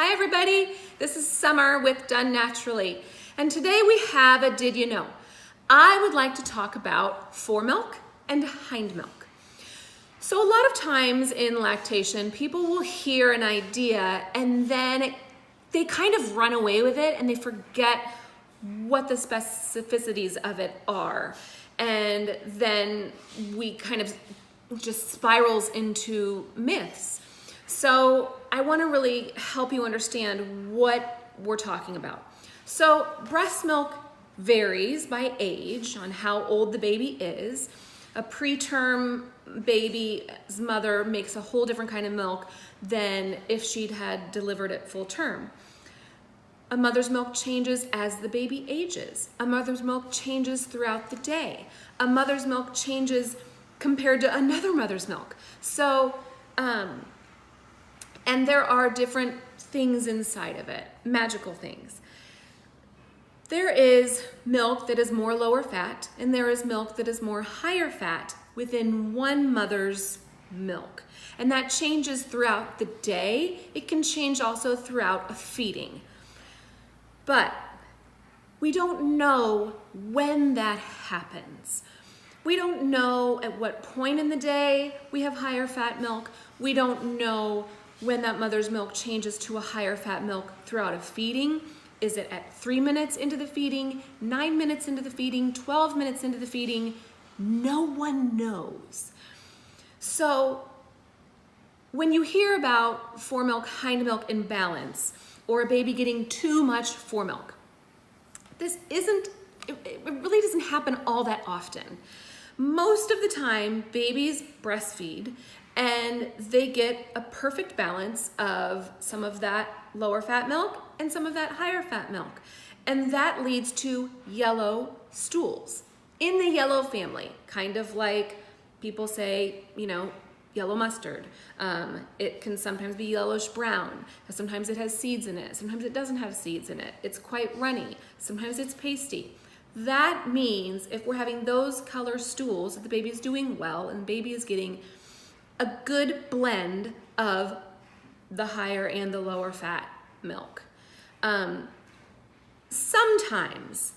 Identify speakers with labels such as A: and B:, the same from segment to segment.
A: Hi everybody, this is Summer with Done Naturally, and today we have a Did You Know? I would like to talk about foremilk and hindmilk. So a lot of times in lactation, people will hear an idea and then they kind of run away with it and they forget what the specificities of it are. And then we kind of just spirals into myths. So I want to really help you understand what we're talking about. So breast milk varies by age on how old the baby is. A preterm baby's mother makes a whole different kind of milk than if she'd had delivered at full term. A mother's milk changes as the baby ages. A mother's milk changes throughout the day. A mother's milk changes compared to another mother's milk. So, and there are different things inside of it, magical things. There is milk that is more lower fat, and there is milk that is more higher fat within one mother's milk. And that changes throughout the day. It can change also throughout a feeding. But we don't know when that happens. We don't know at what point in the day we have higher fat milk. We don't know when that mother's milk changes to a higher fat milk throughout a feeding. Is it at 3 minutes into the feeding, 9 minutes into the feeding, 12 minutes into the feeding? No one knows. So when you hear about foremilk-hindmilk imbalance or a baby getting too much foremilk, it really doesn't happen all that often. Most of the time, babies breastfeed and they get a perfect balance of some of that lower fat milk and some of that higher fat milk. And that leads to yellow stools in the yellow family, kind of like people say, yellow mustard. It can sometimes be yellowish brown. Sometimes it has seeds in it. Sometimes it doesn't have seeds in it. It's quite runny. Sometimes it's pasty. That means if we're having those color stools, that the baby is doing well and the baby is getting a good blend of the higher and the lower fat milk. Sometimes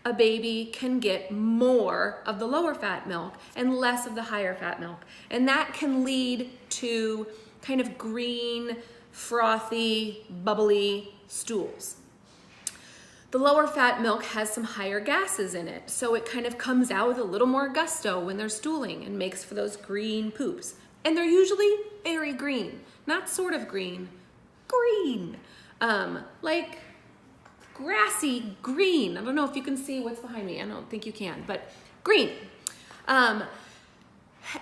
A: a baby can get more of the lower fat milk and less of the higher fat milk. And that can lead to kind of green, frothy, bubbly stools. The lower fat milk has some higher gases in it, so it kind of comes out with a little more gusto when they're stooling and makes for those green poops. And they're usually very green, not sort of green, green. Like grassy green. I don't know if you can see what's behind me. I don't think you can, but green.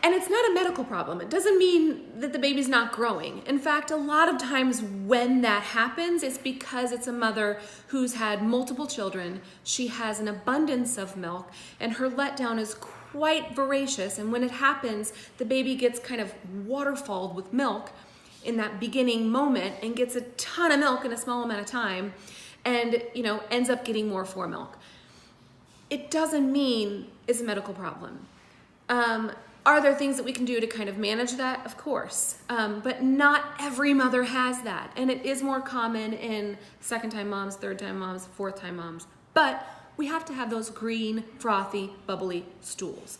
A: And it's not a medical problem. It doesn't mean that the baby's not growing. In fact, a lot of times when that happens, it's because it's a mother who's had multiple children. She has an abundance of milk, and her letdown is quite voracious. And when it happens, the baby gets kind of waterfalled with milk in that beginning moment and gets a ton of milk in a small amount of time and, ends up getting more foremilk. It doesn't mean it's a medical problem. Are there things that we can do to kind of manage that? Of course, but not every mother has that. And it is more common in second-time moms, third-time moms, fourth-time moms. But we have to have those green, frothy, bubbly stools.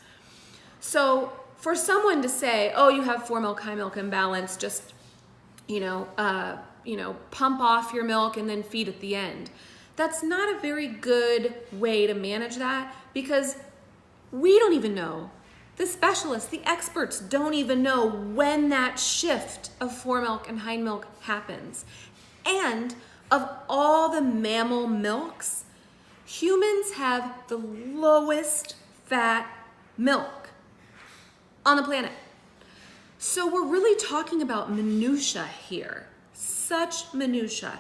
A: So for someone to say, oh, you have foremilk-hindmilk imbalance, just, pump off your milk and then feed at the end. That's not a very good way to manage that because we don't even know. The specialists, the experts don't even know when that shift of foremilk and hindmilk happens. And of all the mammal milks, humans have the lowest fat milk on the planet. So we're really talking about minutia here, such minutia.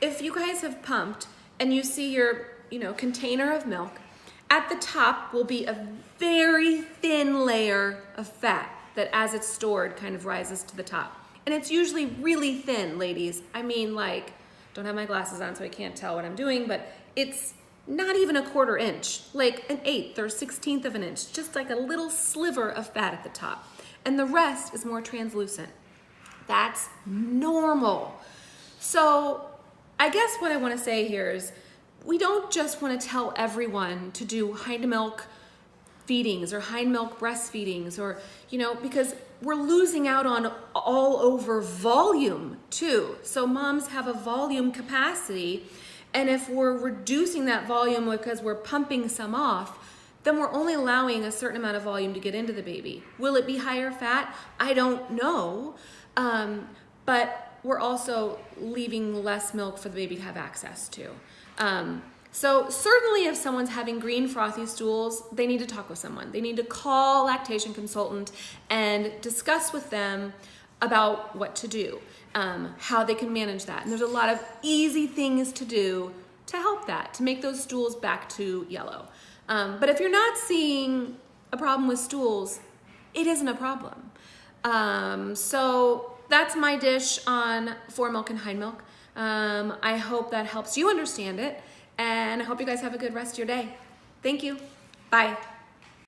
A: If you guys have pumped and you see your, container of milk, at the top will be a very thin layer of fat that as it's stored kind of rises to the top. And it's usually really thin, ladies. I mean, don't have my glasses on so I can't tell what I'm doing, but it's not even a 1/4 inch, like an 1/8 or 1/16 of an inch, just like a little sliver of fat at the top. And the rest is more translucent. That's normal. So I guess what I want to say here is we don't just want to tell everyone to do hind milk feedings or hind milk breastfeedings, or, because we're losing out on all over volume too. So moms have a volume capacity, and if we're reducing that volume because we're pumping some off, then we're only allowing a certain amount of volume to get into the baby. Will it be higher fat? I don't know. But we're also leaving less milk for the baby to have access to. So certainly if someone's having green frothy stools, they need to talk with someone. They need to call a lactation consultant and discuss with them about what to do, how they can manage that. And there's a lot of easy things to do to help that, to make those stools back to yellow. But if you're not seeing a problem with stools, it isn't a problem. So that's my dish on foremilk and hindmilk. I hope that helps you understand it, and I hope you guys have a good rest of your day. Thank you. Bye.